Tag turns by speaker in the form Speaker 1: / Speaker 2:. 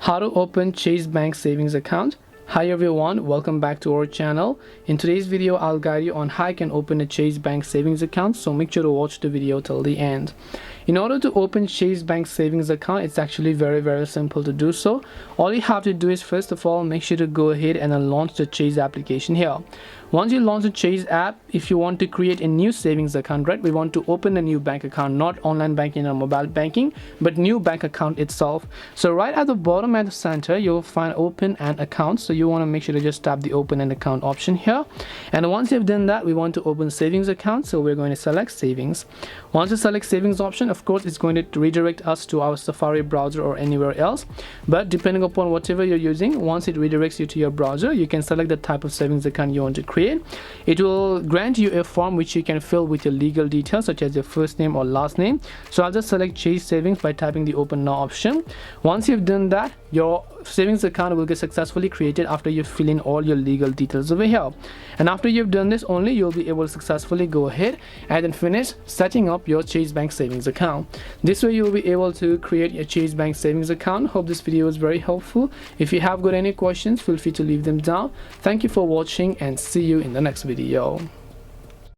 Speaker 1: How to open Chase Bank savings account. Hi everyone, welcome back to our channel. In today's video I'll guide you on how you can open a Chase Bank savings account, so make sure to watch the video till the end. In order to open Chase Bank savings account, it's actually very simple to do so. All you have to do is, first of all, make sure to go ahead and launch the Chase application here. Once you launch the Chase app, if you want to create a new savings account, right, we want to open a new bank account, not online banking or mobile banking, but new bank account itself. So right at the bottom at the center you'll find open an account, so you want to make sure to just tap the open an account option here. And once you've done that, we want to open savings account, so we're going to select savings. Once you select savings option, of course it's going to redirect us to our Safari browser or anywhere else, but depending upon whatever you're using, once it redirects you to your browser, you can select the type of savings account you want to create. It will grant you a form which you can fill with your legal details such as your first name or last name. So I'll just select Chase savings by tapping the open now option. Once you've done that, your savings account will get successfully created after you fill in all your legal details over here. And after you've done this, only you'll be able to successfully go ahead and then finish setting up your Chase Bank savings account. This way you'll be able to create a Chase Bank savings account. Hope this video was very helpful. If you have got any questions, feel free to leave them down. Thank you for watching and see you in the next video.